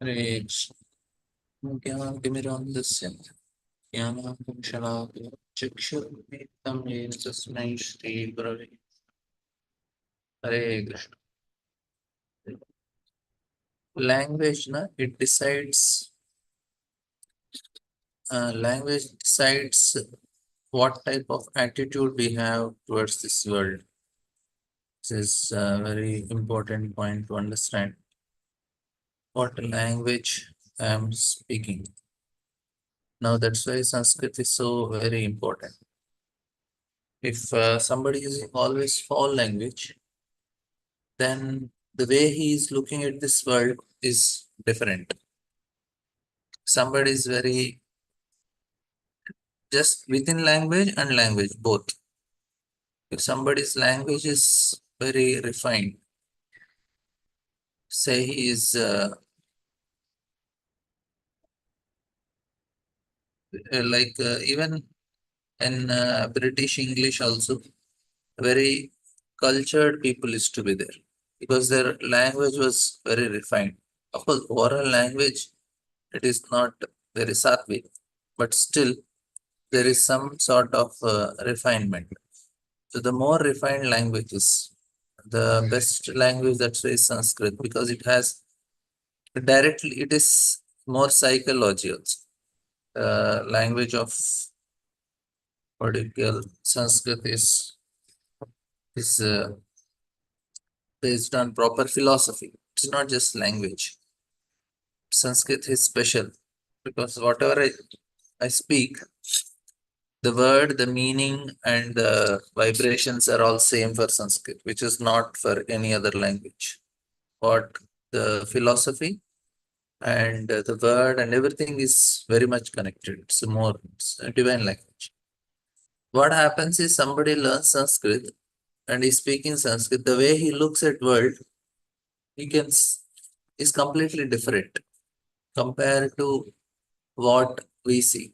Rage. ज्ञानतिमिरान्धस्य ज्ञानांशलाभः चक्षुर्मीलितं येन तस्मै श्रीगुरवे हरे Krishna. Language, na, it decides. Language decides what type of attitude we have towards this world. This is a very important point to understand. What language I am speaking. Now that's why Sanskrit is so very important. If somebody is always foul language, then the way he is looking at this world is different. Somebody is very just within language and language both. If somebody's language is very refined, say he is even in British English also, very cultured people used to be there because their language was very refined. Of course, oral language, it is not very sattvic, but still there is some sort of refinement. So the more refined languages, the best language, that's why is Sanskrit, because it has directly, it is more psychological. Language of what do you call Sanskrit is based on proper philosophy. It's not just language. Sanskrit is special because whatever I speak, the word, the meaning, and the vibrations are all same for Sanskrit, which is not for any other language. What the philosophy and the word and everything is very much connected. It's a divine language. What happens is somebody learns Sanskrit and is speaking Sanskrit. The way he looks at world, he can is completely different compared to what we see.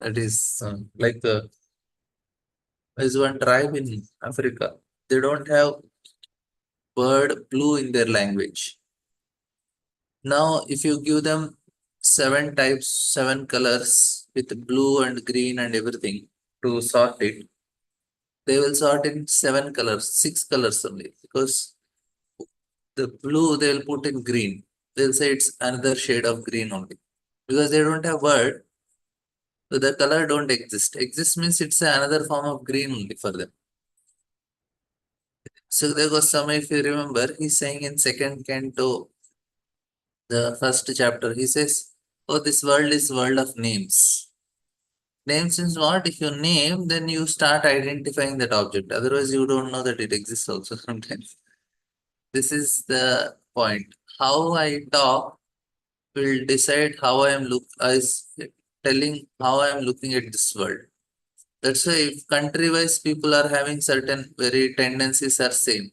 That is like there's one tribe in Africa. They don't have word blue in their language. Now, if you give them seven types, seven colors with blue and green and everything to sort it, they will sort in seven colors, six colors only, because the blue they will put in green. They'll say it's another shade of green only. Because they don't have word, so the color don't exist. Exist means it's another form of green only for them. So there was some, if you remember, he's saying in second canto, the first chapter, he says, oh, this world is world of names. Names means what? If you name, then you start identifying that object. Otherwise, you don't know that it exists also sometimes. This is the point. How I talk will decide how I am as telling how I am looking at this world. That's why if country-wise people are having certain very tendencies are same.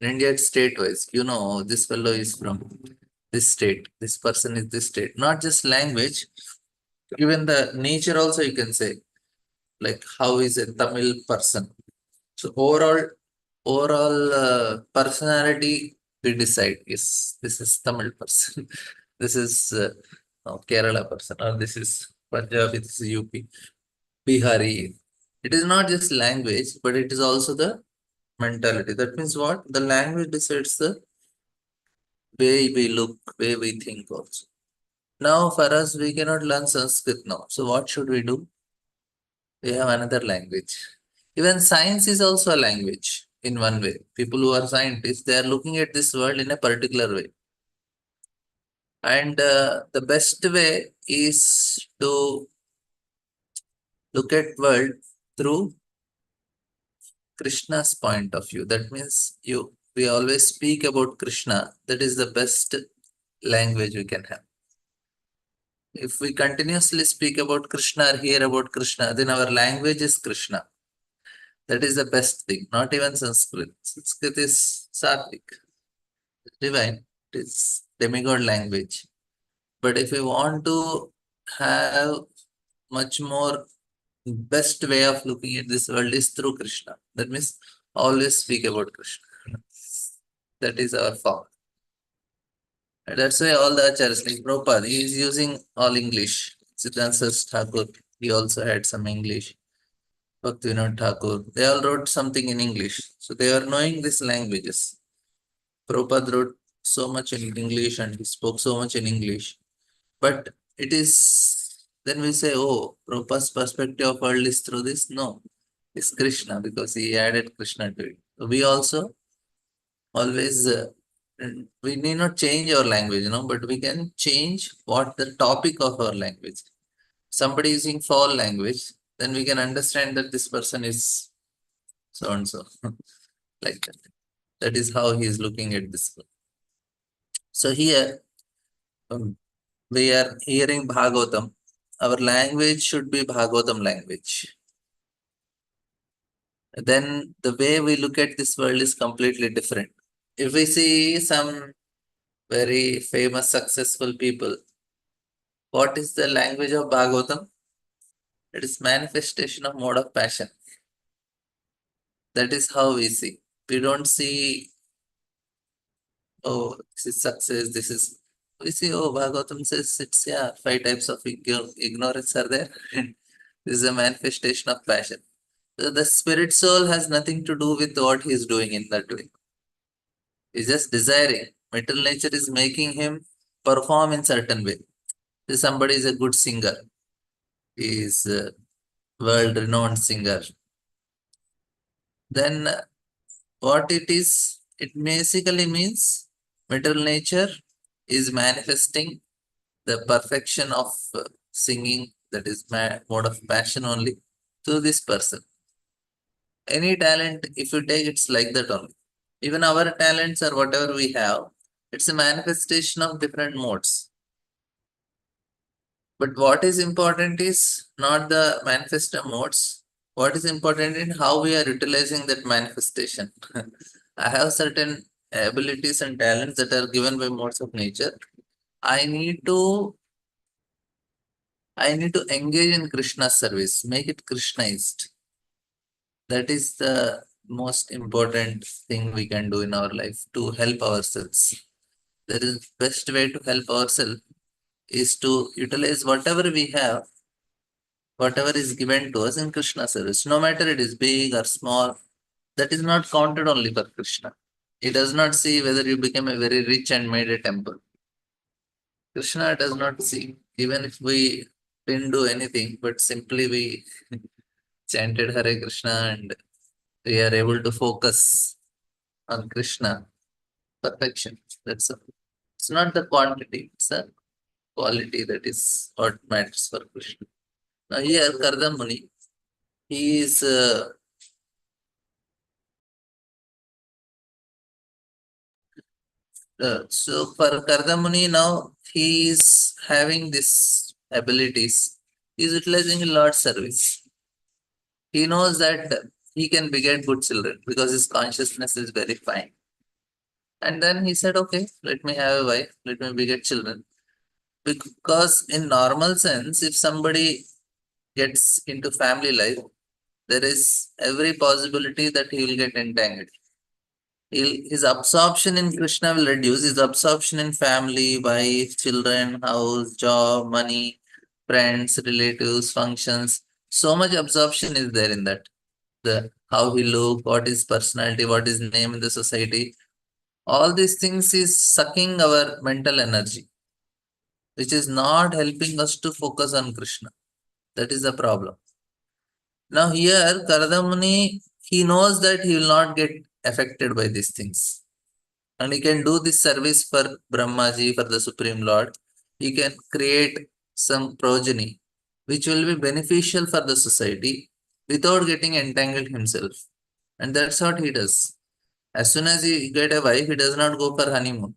In India, it's state-wise. You know, this fellow is from this state. This person is this state. Not just language, even the nature also you can say. Like how is a Tamil person? So overall personality we decide. Yes, this is Tamil person. This is Kerala person, or this is Punjabi, this is UP, Bihari. It is not just language, but it is also the mentality. That means what? The language decides the way we look, way we think also. Now for us, we cannot learn Sanskrit now. So what should we do? We have another language. Even science is also a language in one way. People who are scientists, they are looking at this world in a particular way. And the best way is to look at world through Krishna's point of view. That means we always speak about Krishna. That is the best language we can have. If we continuously speak about Krishna or hear about Krishna, then our language is Krishna. That is the best thing. Not even Sanskrit. Sanskrit is Sattvic, divine. It is demigod language. But if we want to have much more best way of looking at this world is through Krishna. That means always speak about Krishna. That is our form. And that's why all the acharyas, like Prabhupada, he is using all English. Siddhanta Thakur, he also had some English. Bhaktivinoda Thakur, they all wrote something in English. So they are knowing these languages. Prabhupada wrote so much in English and he spoke so much in English. But it is, then we say, oh, Prabhupada's perspective of world is through this. No, it's Krishna because he added Krishna to it. So we also always, we need not change our language, but we can change what the topic of our language. Somebody using foul language, then we can understand that this person is so and so, like that. That is how he is looking at this. So here, um, we are hearing Bhagavatam. Our language should be Bhagavatam language. Then the way we look at this world is completely different. If we see some very famous, successful people, what is the language of Bhagavatam? It is manifestation of mode of passion. That is how we see. We don't see, oh, this is success, this is. We see, oh, Bhagavatam says it's, yeah, 5 types of ignorance are there. This is a manifestation of passion. So the spirit soul has nothing to do with what he is doing in that way. He's just desiring. Material nature is making him perform in certain way. If somebody is a good singer, he is a world-renowned singer. Then what it is, it basically means material nature is manifesting the perfection of singing, that is mode of passion only, to this person. Any talent, if you take, it's like that only. Even our talents or whatever we have, it's a manifestation of different modes. But what is important is not the manifesto modes. What is important in how we are utilizing that manifestation. I have certain abilities and talents that are given by modes of nature. I need to engage in Krishna's service, make it Krishnaized. That is the most important thing we can do in our life to help ourselves. The best way to help ourselves is to utilize whatever we have, whatever is given to us in Krishna service, no matter it is big or small, that is not counted only for Krishna. He does not see whether you became a very rich and made a temple. Krishna does not see, even if we didn't do anything, but simply we chanted Hare Krishna and we are able to focus on Krishna, perfection. That's all. It's not the quantity, it's the quality that is what matters for Krishna. Now here, Kardam Muni, he is so for Kardamuni now, he is having this abilities. He is utilizing a lot service. He knows that he can beget good children because his consciousness is very fine. And then he said, okay, let me have a wife, let me beget children. Because in normal sense, if somebody gets into family life, there is every possibility that he will get entangled. His absorption in Krishna will reduce, his absorption in family, wife, children, house, job, money, friends, relatives, functions. So much absorption is there in that. The how he look, what is personality, what is name in the society. All these things is sucking our mental energy, which is not helping us to focus on Krishna. That is the problem. Now here, Karadamuni, he knows that he will not get affected by these things. And he can do this service for Brahmaji, for the Supreme Lord. He can create some progeny which will be beneficial for the society without getting entangled himself. And that's what he does. As soon as he get a wife, he does not go for honeymoon.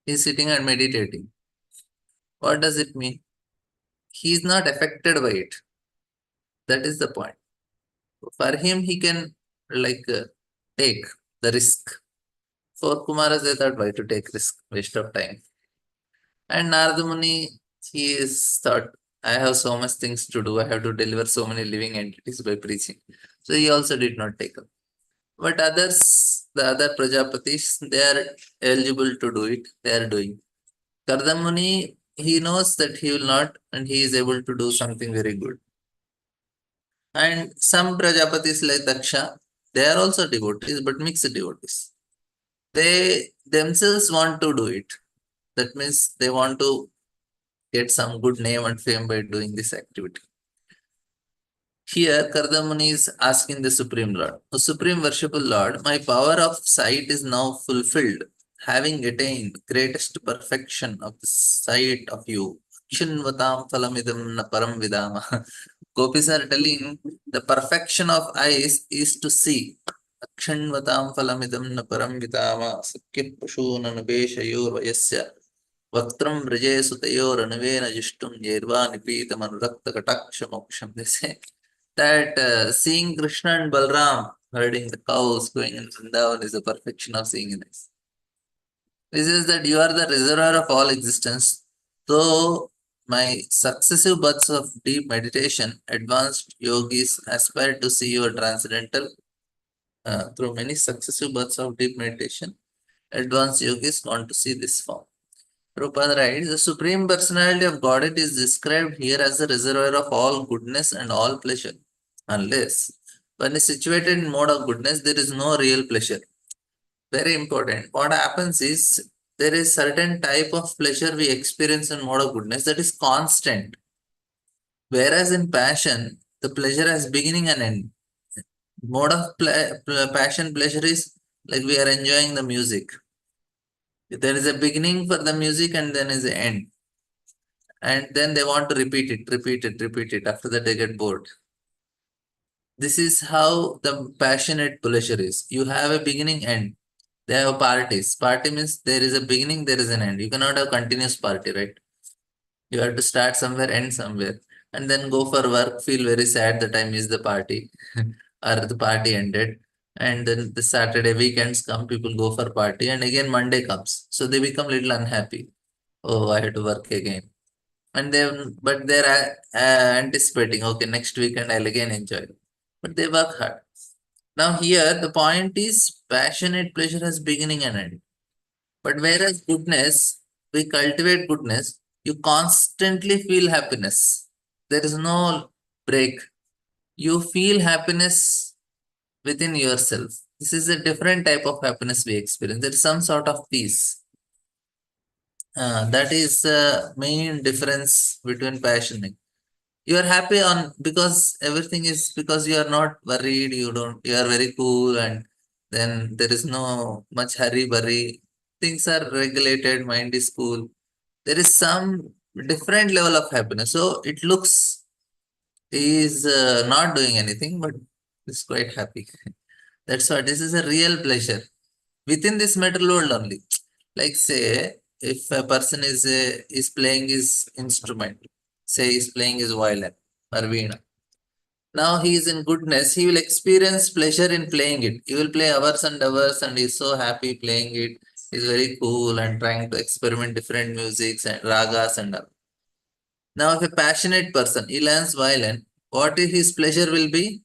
He's sitting and meditating. What does it mean? He is not affected by it. That is the point. For him, he can take the risk. For Kumaras, they thought, why to take risk? Waste of time. And Narada Muni, he is thought, I have so much things to do. I have to deliver so many living entities by preaching. So he also did not take up. But others, the other Prajapatis, they are eligible to do it. They are doing. Kardamuni, he knows that he will not, and he is able to do something very good. And some Prajapatis like Daksha, they are also devotees, but mixed devotees. They themselves want to do it. That means they want to get some good name and fame by doing this activity. Here, Kardamuni is asking the Supreme Lord, O Supreme Worshipful Lord, my power of sight is now fulfilled, having attained greatest perfection of the sight of you. Akshinvatam phalamidam na param vidama. Gopis are telling the perfection of eyes is to see. Akshinvatam phalamidam na param vidama. Sakyat pashunan vayasya. Vaktram Vrije Sutayoranavena Jishtum Yerva Nipitam Anurakta Kataksham Moksham. They say that seeing Krishna and Balram herding the cows going in Vrindavan is the perfection of seeing in this. This is that you are the reservoir of all existence. Though my successive births of deep meditation, advanced yogis aspire to see your transcendental. Through many successive births of deep meditation, advanced yogis want to see this form. Prabhupada writes, the Supreme Personality of Godhead is described here as the reservoir of all goodness and all pleasure. Unless, when is situated in mode of goodness, there is no real pleasure. Very important. What happens is, there is certain type of pleasure we experience in mode of goodness that is constant. Whereas in passion, the pleasure has beginning and end. Mode of passion pleasure is like we are enjoying the music. There is a beginning for the music and then is an end. And then they want to repeat it. After that, they get bored. This is how the passionate pleasure is. You have a beginning end. They have parties. Party means there is a beginning, there is an end. You cannot have continuous party, right? You have to start somewhere, end somewhere, and then go for work. Feel very sad that I missed the party, or the party ended. And then the Saturday weekends come, people go for party, and again Monday comes, so they become little unhappy. Oh, I have to work again, and they're anticipating, okay, next weekend I'll again enjoy, but they work hard. Now here the point is passionate pleasure has beginning and end, but whereas goodness, we cultivate goodness, you constantly feel happiness. There is no break. You feel happiness within yourself. This is a different type of happiness we experience. There is some sort of peace. That is the main difference between passion. You are happy on because everything is because you are not worried, you are very cool, and then there is no much hurry. Things are regulated, mind is cool. There is some different level of happiness. So it looks he is not doing anything, but is quite happy. That's why this is a real pleasure within this material world only. Like say, if a person is playing his instrument, say he's playing his violin or veena. Now he is in goodness, he will experience pleasure in playing it. He will play hours and hours and he's so happy playing it. He's very cool and trying to experiment different musics and ragas and all. Now if a passionate person, he learns violin, what is his pleasure will be?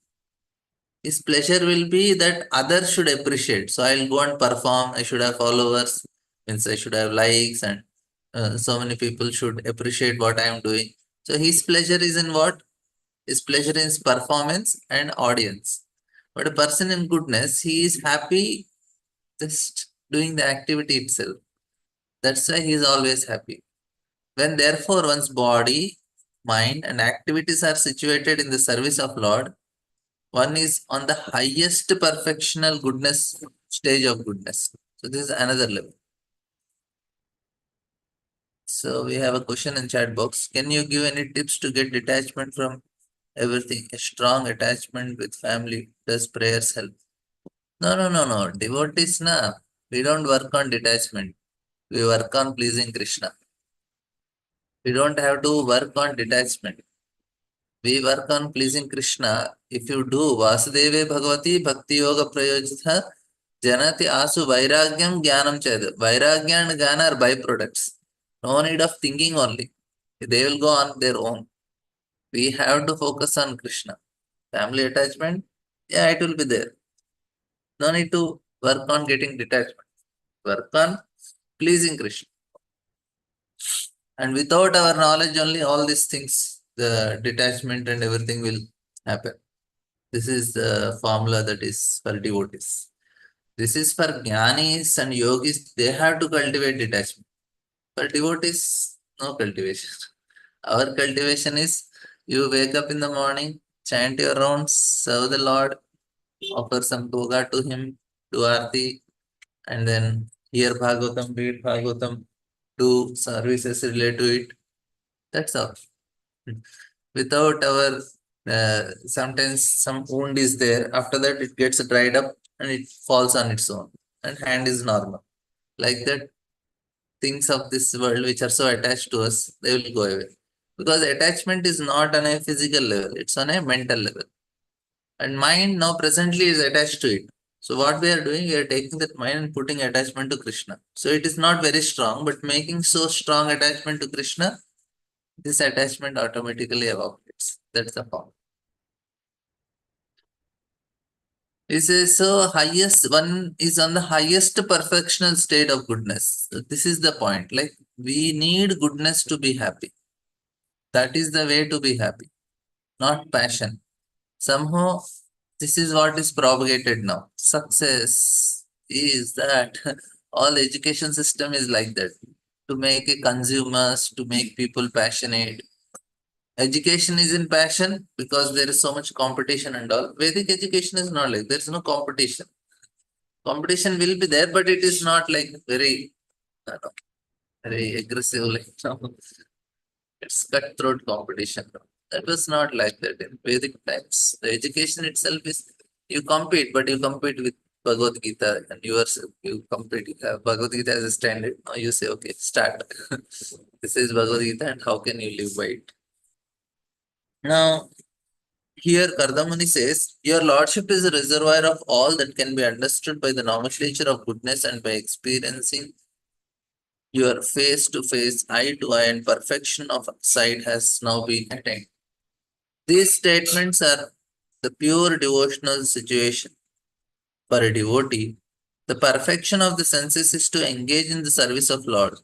His pleasure will be that others should appreciate. So I'll go and perform. I should have followers, means I should have likes, and so many people should appreciate what I am doing. So his pleasure is in what? His pleasure is performance and audience. But a person in goodness, he is happy just doing the activity itself. That's why he is always happy. When therefore one's body, mind, and activities are situated in the service of Lord, one is on the highest perfectional goodness stage of goodness. So this is another level. So we have a question in chat box. Can you give any tips to get detachment from everything? A strong attachment with family. Does prayers help? No. Devotees na. We don't work on detachment. We work on pleasing Krishna. We don't have to work on detachment. We work on pleasing Krishna. If you do Vasudeve Bhagavati Bhakti Yoga Prayojitha Janati Asu Vairagyam Jnanam Chayad. Vairagya and Jnana are byproducts. No need of thinking only. They will go on their own. We have to focus on Krishna. Family attachment, yeah, it will be there. No need to work on getting detachment. Work on pleasing Krishna. And without our knowledge only, all these things, the detachment and everything will happen. This is the formula that is for devotees. This is for jnanis and yogis, they have to cultivate detachment. For devotees, no cultivation. Our cultivation is you wake up in the morning, chant your rounds, serve the Lord, offer some bhoga to him, do arti, and then hear Bhagavatam, read Bhagavatam, do services related to it. That's all. Without our sometimes some wound is there. After that, it gets dried up and it falls on its own, and hand is normal. Like that, things of this world which are so attached to us, they will go away. Because attachment is not on a physical level; it's on a mental level. And mind now presently is attached to it. So what we are doing, we are taking that mind and putting attachment to Krishna. So it is not very strong, but making so strong attachment to Krishna, this attachment automatically evaporates. That's the point. This is so highest one is on the highest perfectional state of goodness. So this is the point. Like we need goodness to be happy. That is the way to be happy, not passion. Somehow, this is what is propagated now. Success is that all education system is like that to make a consumers, to make people passionate. Education is in passion because there is so much competition and all. Vedic education is not like there is no competition. Competition will be there, but it is not like very, very aggressive. Like it's cutthroat competition. That was not like that in Vedic times. The education itself is you compete, but you compete with Bhagavad Gita and yourself. You compete. You have Bhagavad Gita as a standard. Now you say, okay, start. This is Bhagavad Gita, and how can you live by it? Now, here Kardamuni says, Your Lordship is a reservoir of all that can be understood by the nomenclature of goodness and by experiencing your face to face, eye to eye, and perfection of sight has now been attained. These statements are the pure devotional situation. For a devotee, the perfection of the senses is to engage in the service of Lord.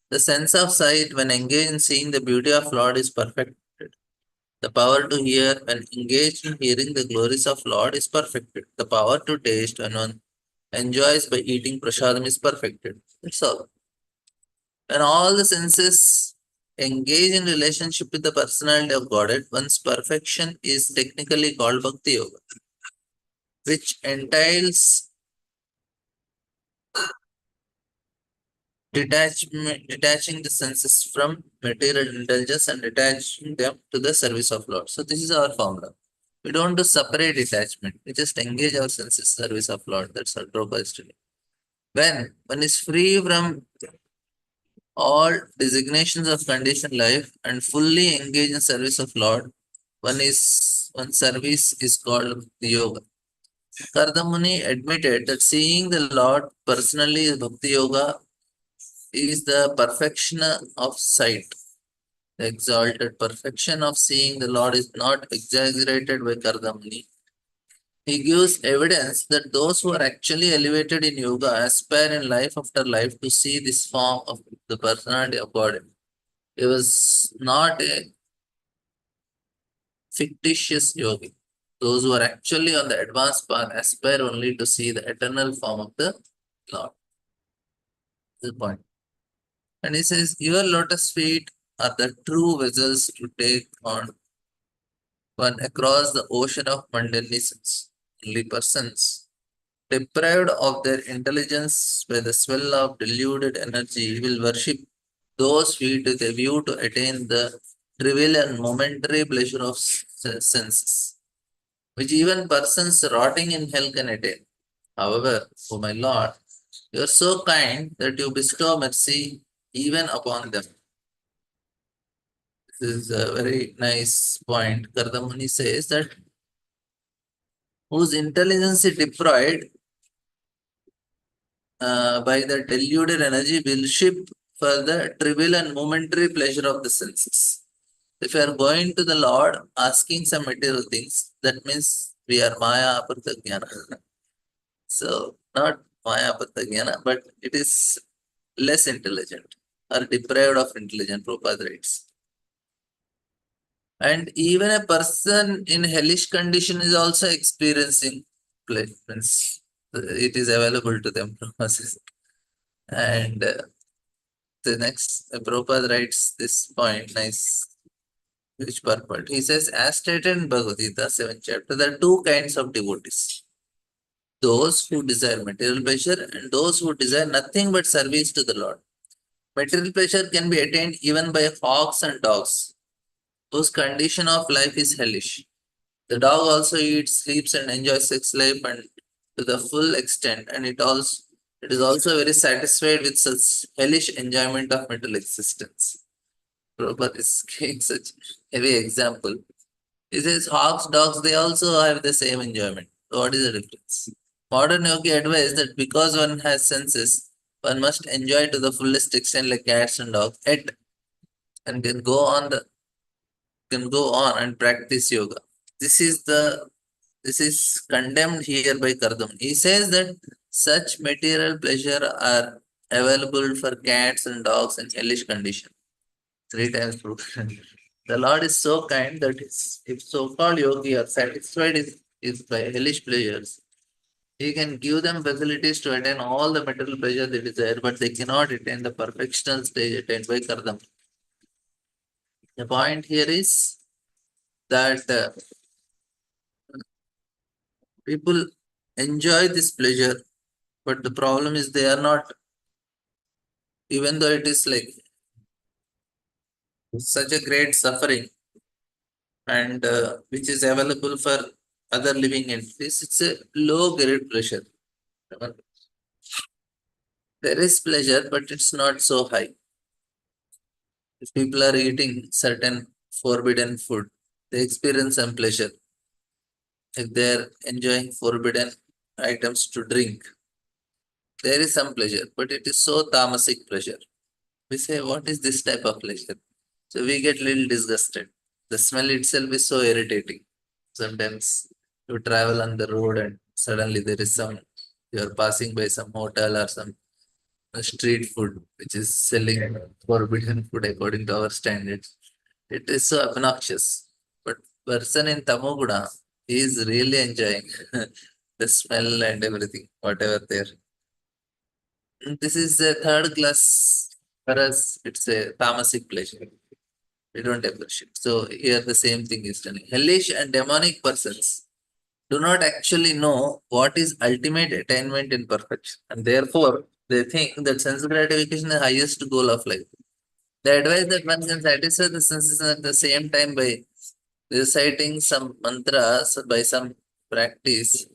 The sense of sight, when engaged in seeing the beauty of Lord, is perfected. The power to hear, when engaged in hearing the glories of Lord, is perfected. The power to taste, when one enjoys by eating prasadam, is perfected. That's all. When all the senses engage in relationship with the personality of Godhead, one's perfection is technically called Bhakti Yoga, which entails detaching the senses from material intelligence and detaching them to the service of Lord. So this is our formula. We don't do separate detachment. We just engage our senses service of Lord. That's our Prabhupada is telling. When one is free from all designations of conditioned life and fully engaged in service of Lord, one service is called the yoga. Kardamuni admitted that seeing the Lord personally is bhakti yoga is the perfection of sight. The exalted perfection of seeing the Lord is not exaggerated by Kardamuni. He gives evidence that those who are actually elevated in yoga aspire in life after life to see this form of the personality of God. He was not a fictitious yogi. Those who are actually on the advanced path aspire only to see the eternal form of the Lord. This is the point. And he says, Your lotus feet are the true vessels to take on one across the ocean of mundanisms. Only persons deprived of their intelligence by the swell of deluded energy will worship those feet with a view to attain the trivial and momentary pleasure of senses, which even persons rotting in hell can attain. However, O my Lord, you are so kind that you bestow mercy even upon them. This is a very nice point. Kardamuni says that whose intelligence is deprived by the deluded energy will ship for the trivial and momentary pleasure of the senses. If you are going to the Lord asking some material things, that means we are Maya Apartagyana. So, not Maya Apartagyana, but it is less intelligent. are deprived of intelligence, Prabhupada writes. And even a person in hellish condition is also experiencing pleasure. It is available to them. Prabhupada says. And the next, Prabhupada writes this point, nice, which purport. He says, as stated in Bhagavad Gita, 7th chapter, there are two kinds of devotees. Those who desire material pleasure and those who desire nothing but service to the Lord. Material pleasure can be attained even by hawks and dogs, whose condition of life is hellish. The dog also eats, sleeps, and enjoys sex life and to the full extent, and it is also very satisfied with such hellish enjoyment of material existence. Prabhupada is giving such heavy example. He says hawks, dogs, they also have the same enjoyment. So what is the difference? Modern yogi advice that because one has senses, one must enjoy to the fullest extent like cats and dogs, yet and can go on and practice yoga. This is condemned here by Kardam. He says that such material pleasure are available for cats and dogs in hellish condition. 3 times proven. The Lord is so kind that if so-called yogi are satisfied is by hellish pleasures, he can give them facilities to attain all the material pleasure they desire, but they cannot attain the perfectional stage attained by Kardam. The point here is that people enjoy this pleasure, but the problem is they are not, even though it is like such a great suffering and which is available for other living entities, it's a low grade pleasure. There is pleasure, but it's not so high. If people are eating certain forbidden food, they experience some pleasure. If they're enjoying forbidden items to drink, there is some pleasure, but it is so tamasic pleasure. We say, what is this type of pleasure? So we get little disgusted. The smell itself is so irritating. Sometimes you travel on the road and suddenly there is you're passing by some hotel or some street food which is selling forbidden food according to our standards. It is so obnoxious. But person in Tamoguna is really enjoying the smell and everything, whatever there. This is a third class for us. It's a tamasic pleasure. We don't appreciate. So here the same thing is done. Hellish and demonic persons do not actually know what is ultimate attainment in perfection, and therefore they think that sense gratification is the highest goal of life. They advise that one can satisfy the senses at the same time by reciting some mantras by some practice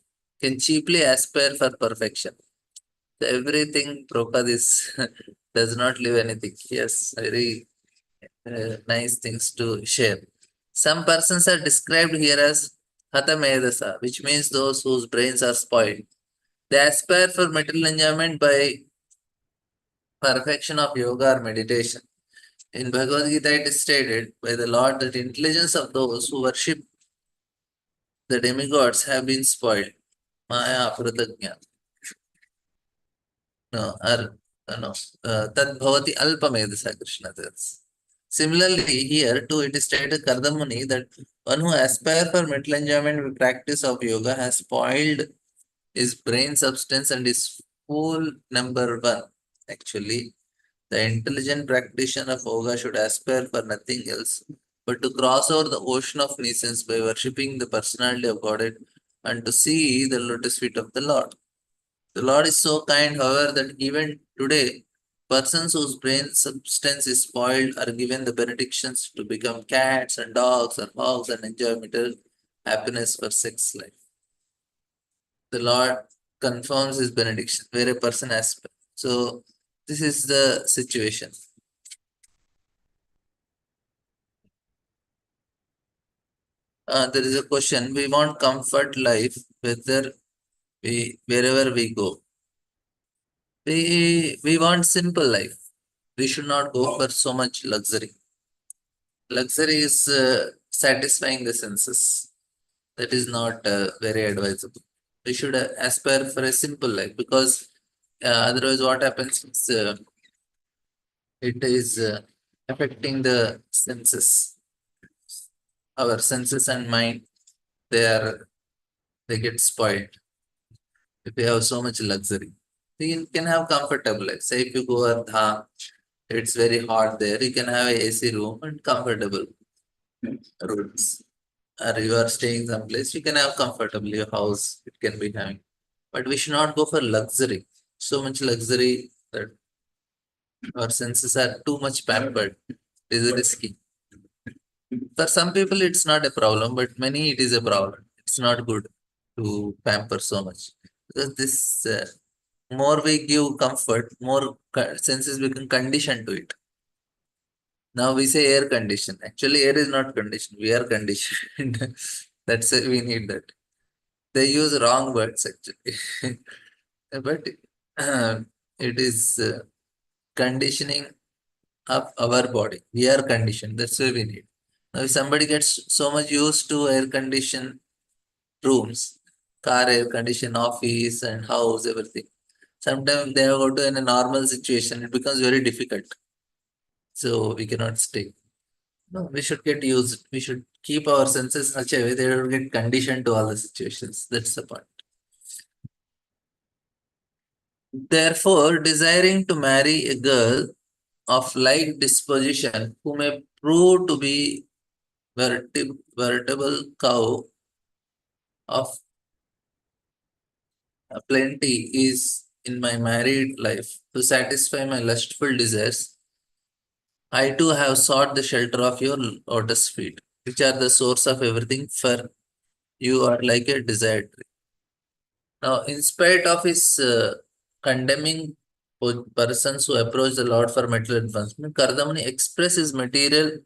can cheaply aspire for perfection. So everything Prabhupada is does not leave anything. Yes, very nice things to share. Some persons are described here as Hatamedasa, which means those whose brains are spoiled. They aspire for material enjoyment by perfection of yoga or meditation. In Bhagavad Gita, it is stated by the Lord that intelligence of those who worship the demigods have been spoiled. Maya Apratagnya. No, no. Tad bhavati alpamedasa, Krishna tells. Similarly, here too it is stated Kardamuni that one who aspires for mental enjoyment with practice of yoga has spoiled his brain substance and is fool number one. Actually, the intelligent practitioner of yoga should aspire for nothing else but to cross over the ocean of nescience by worshipping the personality of Godhead and to see the lotus feet of the Lord. The Lord is so kind, however, that even today, persons whose brain substance is spoiled are given the benedictions to become cats and dogs and hogs and enjoy material happiness for sex life. The Lord confirms his benediction where a person has. So, this is the situation. There is a question. We want comfort life wherever we go. We want simple life. We should not go for so much luxury. Luxury is satisfying the senses. That is not very advisable. We should aspire for a simple life because otherwise, what happens is it is affecting the senses. Our senses and mind, they get spoiled if we have so much luxury. We can have comfortable life. Say if you go a dham, it's very hot there. You can have a AC room and comfortable rooms. Or you are staying someplace, you can have comfortable your house. It can be having, but we should not go for luxury. So much luxury that our senses are too much pampered. It is risky. For some people, it's not a problem, but many it is a problem. It's not good to pamper so much because this more we give comfort, more senses become conditioned to it. Now we say air condition. Actually, air is not conditioned. We are conditioned. That's why we need that. They use wrong words actually, but uh, it is conditioning of our body. We are conditioned. That's why we need. Now, if somebody gets so much used to air conditioned rooms, car air condition, office and house, everything. Sometimes they go to in a normal situation, it becomes very difficult. So we cannot stay. No, we should get used. We should keep our senses such a way they don't get conditioned to all the situations. That's the point. Therefore, desiring to marry a girl of like disposition who may prove to be veritable cow of plenty is in my married life to satisfy my lustful desires. I too have sought the shelter of your lotus feet, which are the source of everything, for you are like a desired tree. Now, in spite of his condemning persons who approach the Lord for material advancement, Kardamani expresses his material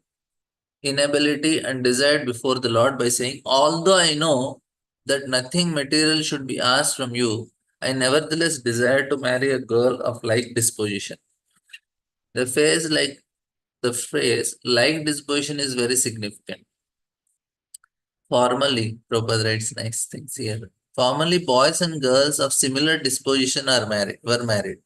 inability and desired before the Lord by saying, although I know that nothing material should be asked from you, I nevertheless desire to marry a girl of like disposition. The phrase like disposition is very significant. Formally, Prabhupada writes nice things here. Formerly, boys and girls of similar disposition were married.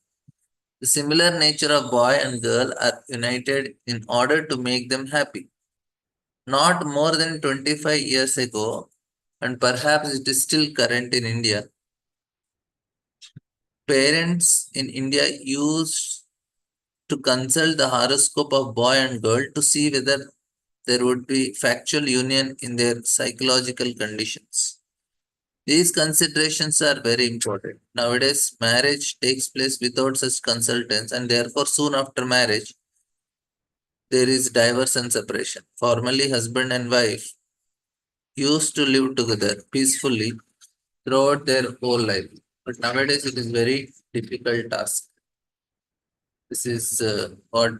The similar nature of boy and girl are united in order to make them happy. Not more than 25 years ago, and perhaps it is still current in India, parents in India used to consult the horoscope of boy and girl to see whether there would be factual union in their psychological conditions. These considerations are very important. Nowadays, marriage takes place without such consultants, and therefore, soon after marriage, there is divorce and separation. Formerly, husband and wife used to live together peacefully throughout their whole life. But nowadays, it is very difficult task. This is what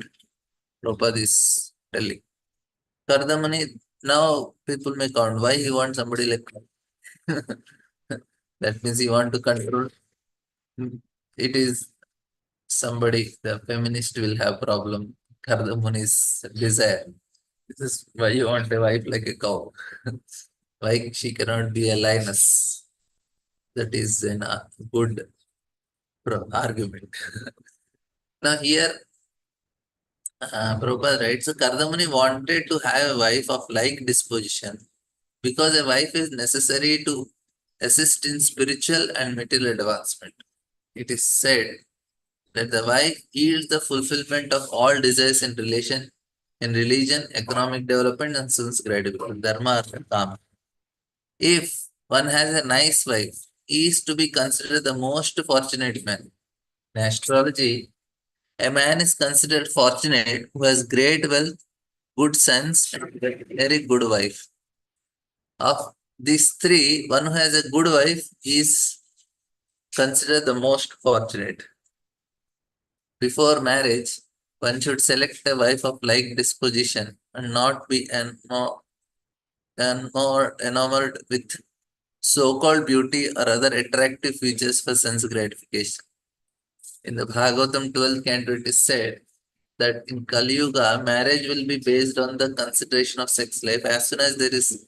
Prabhupada is telling. Kardamani, now people may count why he wants somebody like that means he want to control. It is somebody, the feminist will have problem. Kardamuni's desire. This is why you want a wife like a cow. Why she cannot be a lioness? That is a good argument. Now here, Prabhupada writes, so Kardamuni wanted to have a wife of like disposition because a wife is necessary to assist in spiritual and material advancement. It is said that the wife yields the fulfillment of all desires in religion, economic development, and sense gratification, dharma, artha, kama. If one has a nice wife, he is to be considered the most fortunate man. In astrology, a man is considered fortunate who has great wealth, good sons, and a very good wife. Of these three, one who has a good wife is considered the most fortunate. Before marriage, one should select a wife of like disposition and not be more enamored with so-called beauty or other attractive features for sense gratification. In the Bhagavatam 12th canto, it is said that in Kali Yuga, marriage will be based on the consideration of sex life. As soon as there is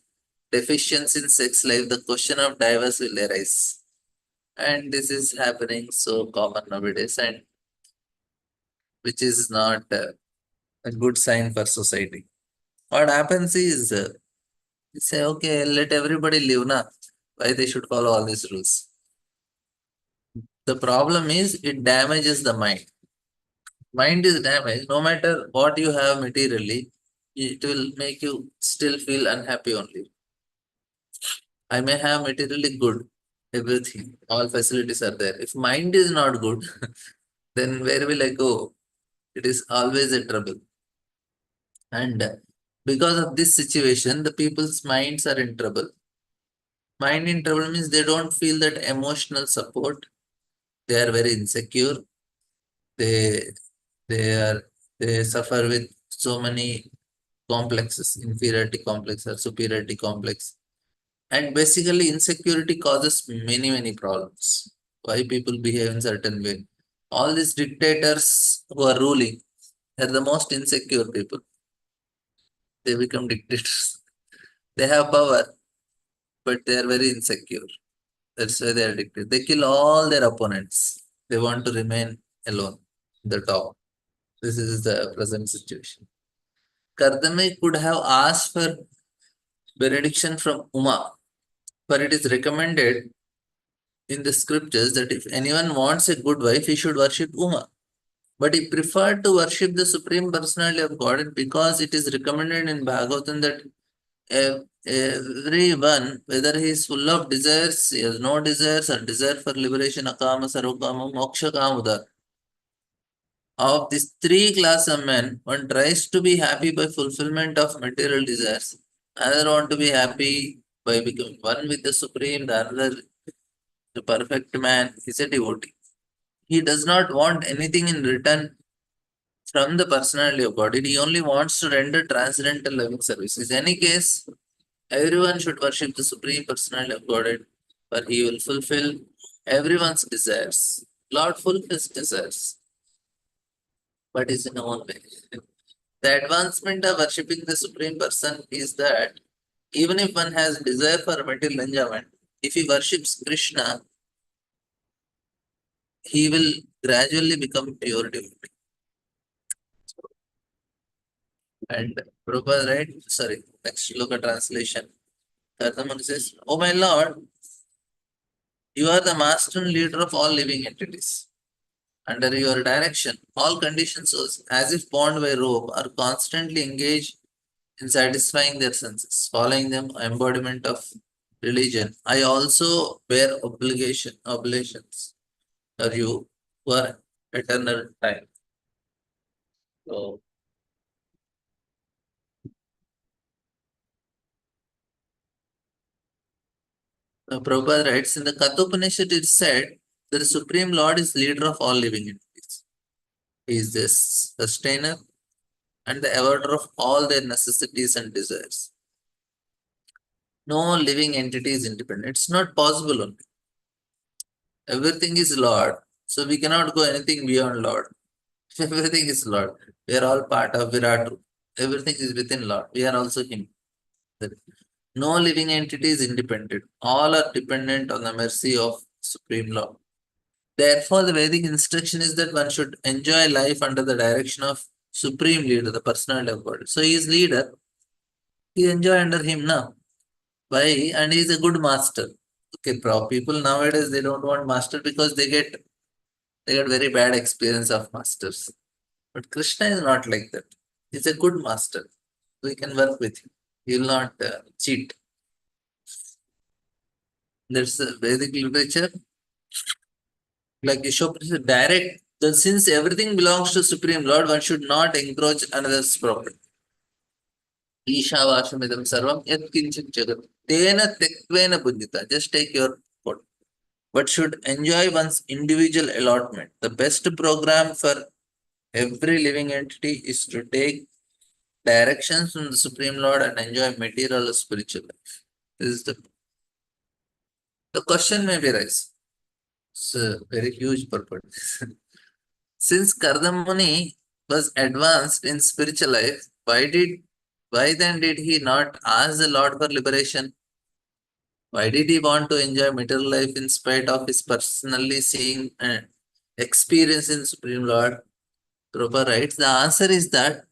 deficiency in sex life, the question of divorce will arise. And this is happening so common nowadays. And which is not a good sign for society. What happens is, you say, okay, let everybody live now. Why they should follow all these rules? The problem is it damages the mind. Mind is damaged. No matter what you have materially, it will make you still feel unhappy only. I may have materially good, everything, all facilities are there. If mind is not good, then where will I go? It is always a trouble. And because of this situation, the people's minds are in trouble. Mind in trouble means they don't feel that emotional support. They are very insecure. They they are they suffer with so many complexes, inferiority complex or superiority complex. And basically insecurity causes many problems. Why people behave in certain way. All these dictators who are ruling are the most insecure people. They become dictators. They have power, but they are very insecure. That's why they are dictators. They kill all their opponents. They want to remain alone, the top. This is the present situation. Kardame could have asked for benediction from Uma, for it is recommended in the scriptures that if anyone wants a good wife, he should worship Uma. But he preferred to worship the Supreme Personality of Godhead because it is recommended in Bhagavatam that everyone, whether he is full of desires, he has no desires, or desire for liberation, akama, sarvakama, moksha, kamuda. Of these three classes of men, one tries to be happy by fulfillment of material desires. Another want to be happy by becoming one with the Supreme, the other, the perfect man, is a devotee. He does not want anything in return from the personality of God. He only wants to render transcendental loving service. In any case, everyone should worship the Supreme Personality of Godhead, for he will fulfill everyone's desires. Lord fulfills desires, but is in own way. The advancement of worshipping the Supreme Person is that even if one has desire for material enjoyment, if he worships Krishna, he will gradually become pure devotee. And Prabhupada, right? Sorry, next look at translation. Kartamani says, "Oh my Lord, you are the master and leader of all living entities. Under your direction, all conditioned souls, as if bound by rope, are constantly engaged in satisfying their senses, following them embodiment of religion. I also bear oblations for you for eternal time." So, Prabhupada writes, in the Kathopanishad it is said that the Supreme Lord is leader of all living entities. He is the sustainer and the awarder of all their necessities and desires. No living entity is independent. It's not possible only. Everything is Lord. So we cannot go anything beyond Lord. Everything is Lord. We are all part of Virat. Everything is within Lord. We are also Him. No living entity is independent. All are dependent on the mercy of Supreme Lord. Therefore, the Vedic instruction is that one should enjoy life under the direction of Supreme Leader, the personality of God. So he is leader. You enjoy under him now. Why? And he is a good master. Okay, people nowadays they don't want master because they get very bad experience of masters. But Krishna is not like that. He's a good master. We can work with him. He will not cheat. That's the Vedic literature. Like Yeshua direct. Since everything belongs to Supreme Lord, one should not encroach another's property. Ishavashamidam sarvam yat kinchit jagat. Tena tekvena buddhita. Just take your foot. But should enjoy one's individual allotment. The best program for every living entity is to take directions from the Supreme Lord and enjoy material or spiritual life. This is the question may be raised. It's a very huge purpose. Since Kardamuni was advanced in spiritual life, why then did he not ask the Lord for liberation? Why did he want to enjoy material life in spite of his personally seeing and experiencing Supreme Lord? Prabhupada writes, the answer is that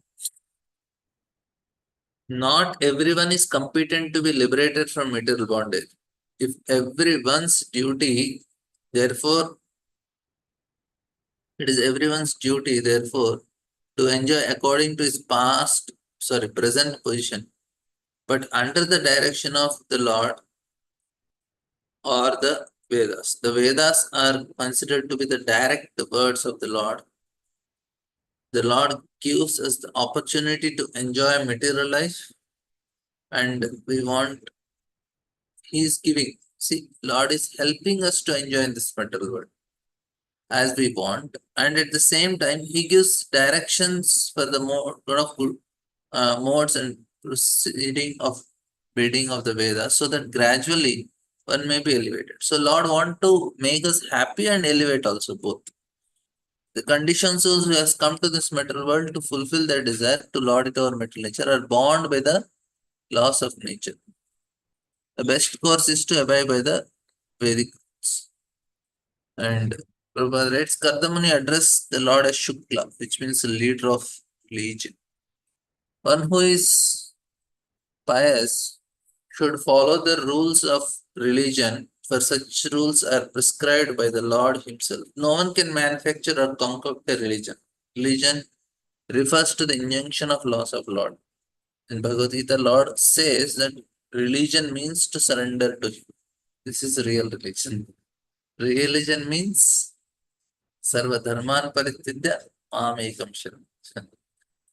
not everyone is competent to be liberated from material bondage. If everyone's duty, therefore, it is everyone's duty, therefore, to enjoy according to his present position, but under the direction of the Lord or the Vedas. The Vedas are considered to be the direct words of the Lord. The Lord gives us the opportunity to enjoy material life, and we want, He is giving. See, Lord is helping us to enjoy in this material world as we want, and at the same time, He gives directions for the more of good modes and proceeding of reading of the Vedas, so that gradually one may be elevated. So Lord want to make us happy and elevate also both. The conditioned souls who has come to this material world to fulfill their desire to lord it over material nature are bound by the laws of nature. The best course is to abide by the Vedic rules. And Prabhupada writes, Kardamani addressed the Lord as Shukla, which means leader of religion. One who is pious should follow the rules of religion, for such rules are prescribed by the Lord Himself. No one can manufacture or concoct a religion. Religion refers to the injunction of laws of Lord. In Bhagavad Gita, Lord says that religion means to surrender to Him. This is real religion. Religion means Sarva Dharman Paritidya Mamekam Sharanam.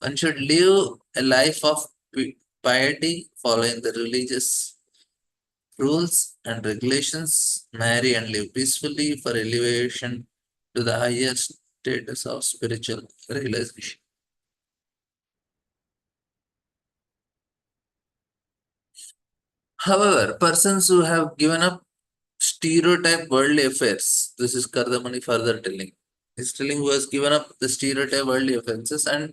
One should live a life of piety, following the religious rules and regulations, marry and live peacefully for elevation to the higher status of spiritual realization. However, persons who have given up stereotype worldly affairs, this is Kardamani further telling. He's telling who has given up the stereotype worldly offenses and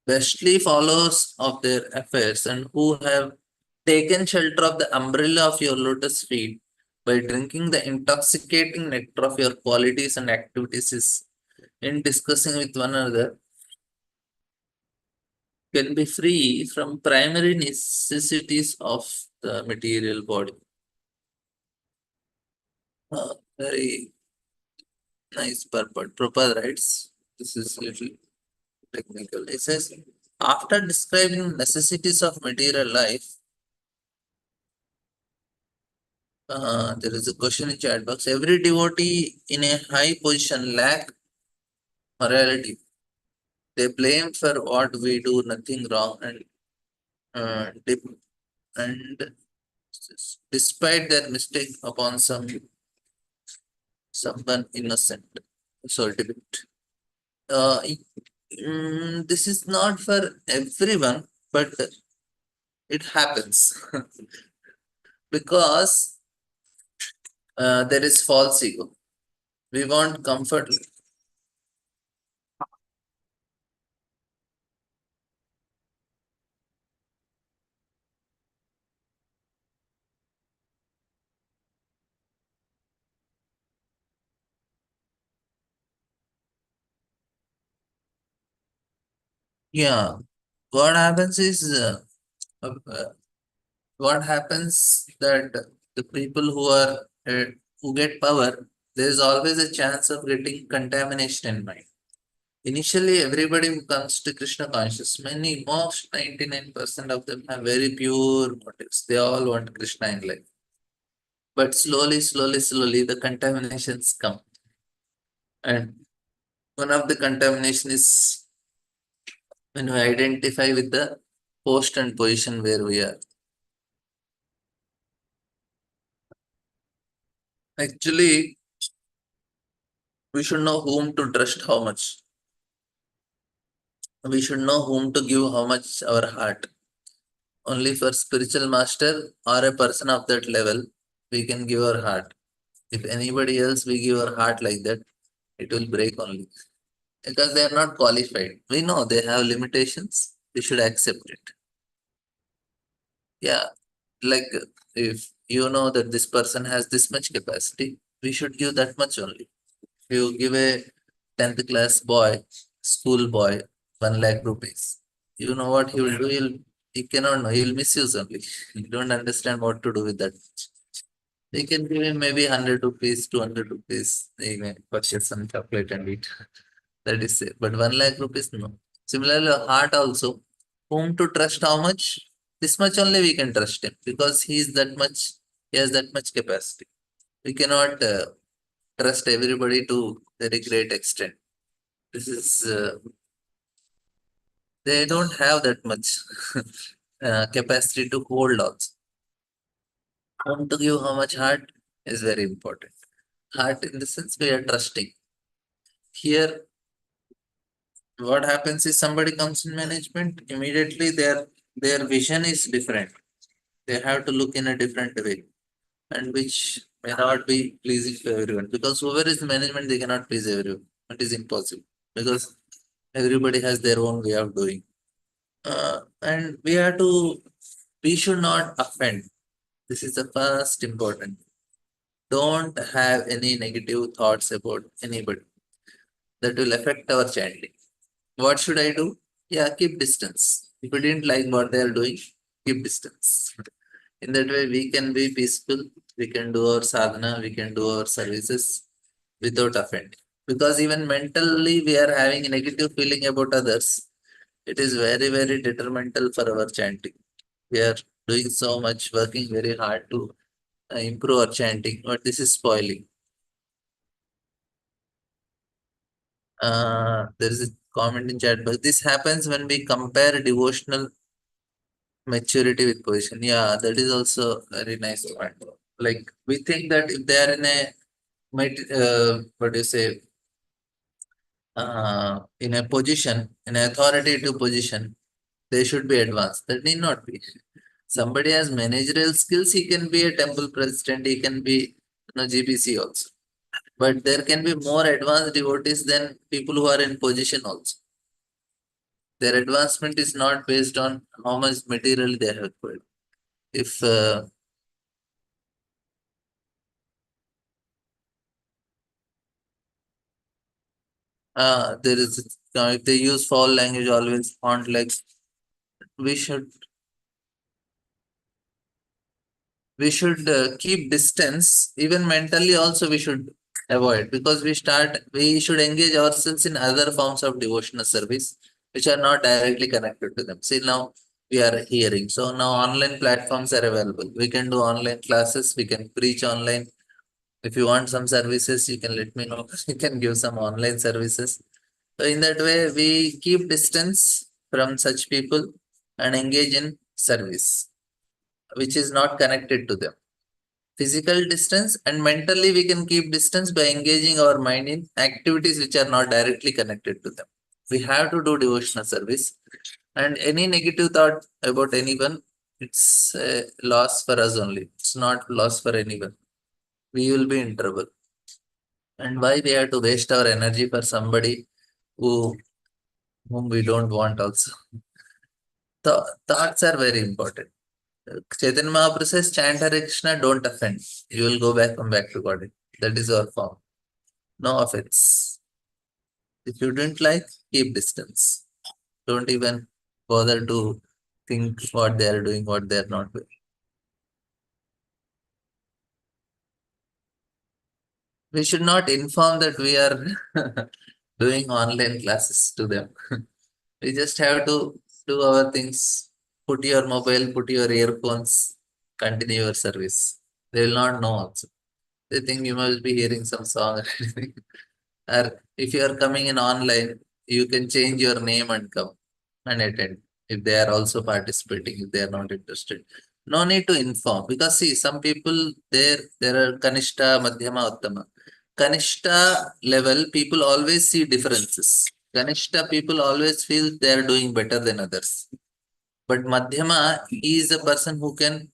bestly followers of their affairs, and who have taken shelter of the umbrella of your lotus feet by drinking the intoxicating nectar of your qualities and activities in discussing with one another, can be free from primary necessities of the material body. Very nice purport. Prabhupada writes, this is little technical. It says, after describing necessities of material life, there is a question in chat box. Every devotee in a high position lack morality. They blame for what we do nothing wrong, and and despite their mistake upon someone innocent. So debate. Uh, this is not for everyone, but it happens because there is false ego. We want comfort. Yeah, what happens is what happens that the people who get power, there is always a chance of getting contamination in mind. Initially, everybody who comes to Krishna conscious, most 99% of them have very pure motives. They all want Krishna in life. But slowly, the contaminations come. And one of the contamination is when we identify with the post and position where we are. Actually, we should know whom to trust how much. We should know whom to give how much our heart. Only for spiritual master or a person of that level, we can give our heart. If anybody else we give our heart like that, it will break only. Because they are not qualified. We know they have limitations. We should accept it. Yeah. Like if you know that this person has this much capacity, we should give that much only. If you give a 10th class boy schoolboy 1 lakh rupees. You know what he will do? He cannot know. He will misuse only. He don't understand what to do with that. They can give him maybe 100 rupees, 200 rupees. He may purchase some chocolate and eat. That is it. But 1 lakh rupees, no. Similarly, heart also. Whom to trust how much? This much only we can trust him because he has that much capacity. We cannot trust everybody to very great extent. This is, they don't have that much capacity to hold also. Whom to give how much heart is very important. Heart in the sense we are trusting. Here, what happens is somebody comes in management, immediately their vision is different. They have to look in a different way, and which may not be pleasing to everyone. Because whoever is management, they cannot please everyone. It is impossible because everybody has their own way of doing. And we should not offend. This is the first important. Don't have any negative thoughts about anybody that will affect our chanting. What should I do? Yeah, keep distance. If you didn't like what they are doing, keep distance. In that way, we can be peaceful. We can do our sadhana. We can do our services without offending. Because even mentally, we are having a negative feeling about others. It is very, very detrimental for our chanting. We are doing so much, working very hard to improve our chanting, but this is spoiling. There is a comment in chat, but this happens when we compare devotional maturity with position. Yeah, that is also very nice point. Like we think that if they are in a what do you say, in a position, in an authoritative position, they should be advanced. That need not be. Somebody has managerial skills, he can be a temple president, he can be GBC also. But there can be more advanced devotees than people who are in position also. Their advancement is not based on how much material they have acquired. If there is, if they use foul language, always font like we should keep distance. Even mentally, also we should avoid because we should engage ourselves in other forms of devotional service which are not directly connected to them. See now we are hearing, so now online platforms are available. We can do online classes. We can preach online. If you want some services, you can let me know. You can give some online services. So in that way, we keep distance from such people and engage in service, which is not connected to them. Physical distance and mentally we can keep distance by engaging our mind in activities which are not directly connected to them. We have to do devotional service and any negative thought about anyone, it's a loss for us only. It's not loss for anyone. We will be in trouble. And why we have to waste our energy for somebody whom we don't want also. Thoughts are very important. Chaitanya Mahaprabhu says, chant Hare Krishna, don't offend. You will go back, come back to God. That is our form. No offense. If you didn't like, keep distance. Don't even bother to think what they are doing, what they are not doing. We should not inform that we are doing online classes to them. We just have to do our things. Put your mobile, put your earphones, continue your service. They will not know also. They think you must be hearing some song or anything. Or if you are coming in online, you can change your name and come and attend if they are also participating, if they are not interested. No need to inform because see, some people there are Kanishta, Madhyama, Uttama. Kanishta level, people always see differences. Kanishta people always feel they are doing better than others. But Madhyama, he is a person who can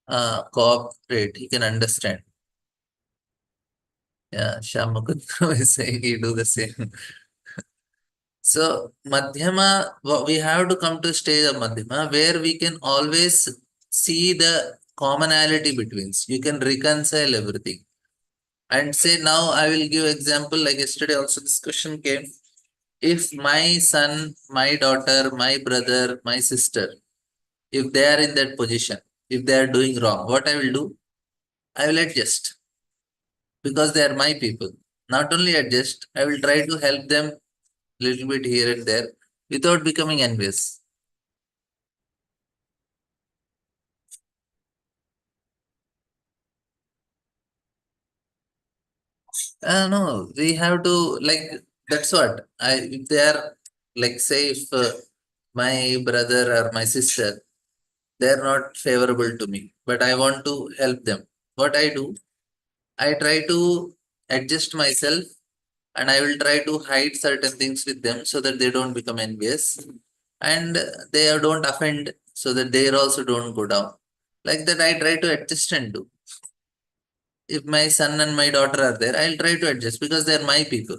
cooperate, he can understand. Yeah, Shyamukund is saying he do the same. So Madhyama, we have to come to a stage of Madhyama where we can always see the commonality between. You can reconcile everything and say now I will give example like yesterday also this question came. If my son, my daughter, my brother, my sister, if they are in that position, if they are doing wrong, what I will do? I will adjust because they are my people. Not only adjust, I will try to help them little bit here and there without becoming envious. No, we have to like that's what I if they are like say if my brother or my sister they are not favorable to me, but I want to help them. What I do, I try to adjust myself and I will try to hide certain things with them so that they don't become envious and they don't offend so that they also don't go down. Like that, I try to adjust and do. If my son and my daughter are there, I'll try to adjust because they're my people.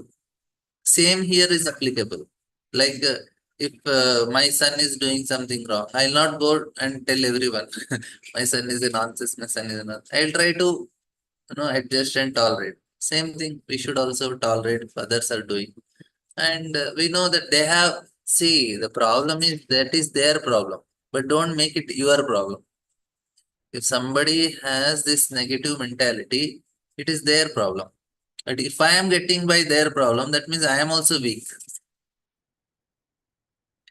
Same here is applicable. Like if my son is doing something wrong, I'll not go and tell everyone my son is a nonsense, my son is a nonsense. I'll try to adjust and tolerate. Same thing we should also tolerate if others are doing. And we know that they have see the problem is that is their problem, but don't make it your problem. If somebody has this negative mentality, it is their problem. But if I am getting by their problem, that means I am also weak.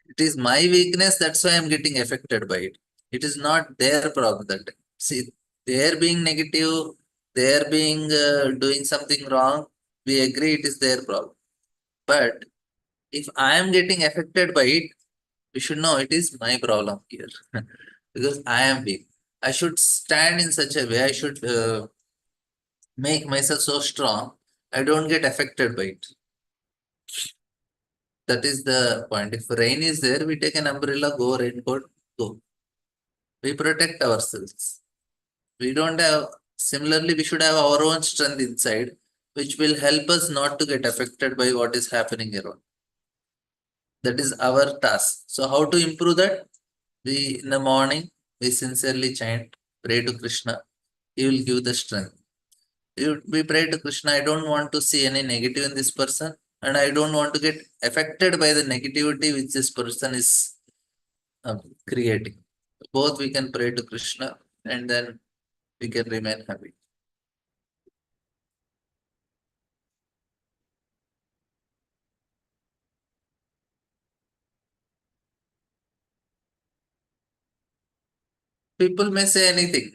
It is my weakness, that's why I'm getting affected by it. It is not their problem that see they're being negative, they're being doing something wrong. We agree it is their problem. But if I am getting affected by it, we should know it is my problem here because I am weak. I should stand in such a way. I should make myself so strong. I don't get affected by it. That is the point. If rain is there, we take an umbrella, go raincoat, go. We protect ourselves. We don't have, similarly, we should have our own strength inside, which will help us not to get affected by what is happening around. That is our task. So, how to improve that? We, in the morning, we sincerely chant, pray to Krishna. He will give the strength. We pray to Krishna. I don't want to see any negative in this person, and I don't want to get affected by the negativity which this person is creating. Both we can pray to Krishna, and then we can remain happy. People may say anything.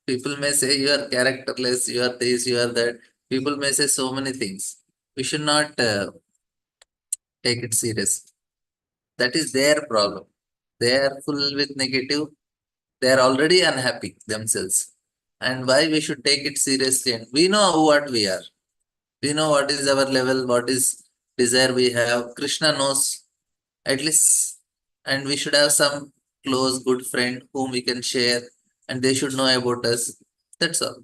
People may say you are characterless, you are this, you are that. People may say so many things. We should not take it seriously. That is their problem. They are full with negative. They are already unhappy themselves. And why we should take it seriously? And we know what we are. We know what is our level, what is desire we have. Krishna knows at least, and we should have some close, good friend whom we can share, and they should know about us. That's all.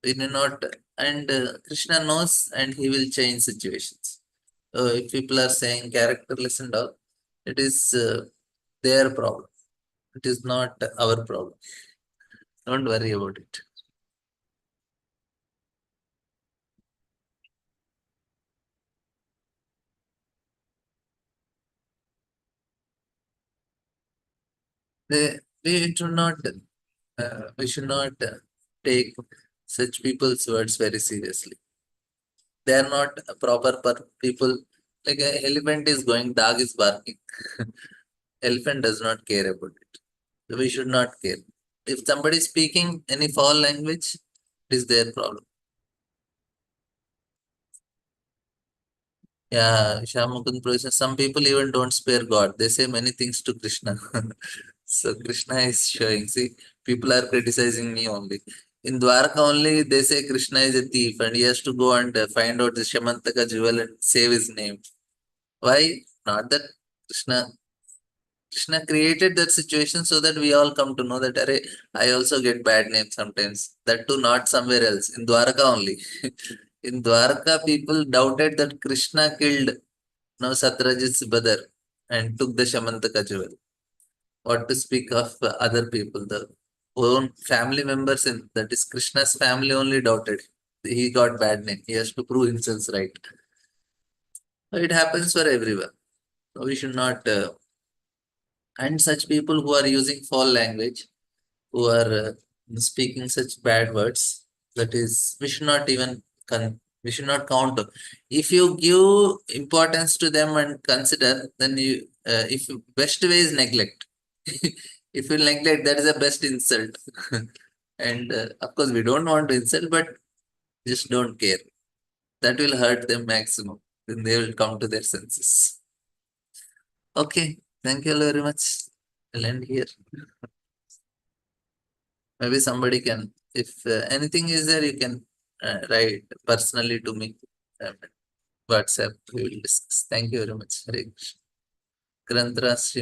We do not, and Krishna knows, and he will change situations. So if people are saying characterless and all, it is their problem. It is not our problem. Don't worry about it. We do not. We should not take such people's words very seriously. They are not proper people. Like an elephant is going, dog is barking. Elephant does not care about it. So we should not care. If somebody is speaking any foul language, it is their problem. Yeah, Shyamukund Prabhu, some people even don't spare God. They say many things to Krishna. So Krishna is showing. See, people are criticizing me only. In Dwarka only, they say Krishna is a thief and he has to go and find out the Shamantaka jewel and save his name. Why? Not that Krishna Krishna created that situation so that we all come to know that array, I also get bad names sometimes. That too, not somewhere else. In Dwarka only. In Dwarka, people doubted that Krishna killed now Satrajit's brother and took the Shamantaka jewel. What to speak of other people? The own family members in that is Krishna's family only doubted. He got bad name. He has to prove himself right. It happens for everyone. So we should not, and such people who are using foul language, who are speaking such bad words, that is, we should not even we should not count them. If you give importance to them and consider, then if best way is neglect. If you neglect, that is the best insult. And of course, we don't want to insult, but just don't care. That will hurt them maximum. Then they will come to their senses. Okay, thank you very much. I'll end here. Maybe somebody can, if anything is there, you can write personally to me. WhatsApp, we will discuss. Thank you very much. Hare Krishna. Grantha Srimad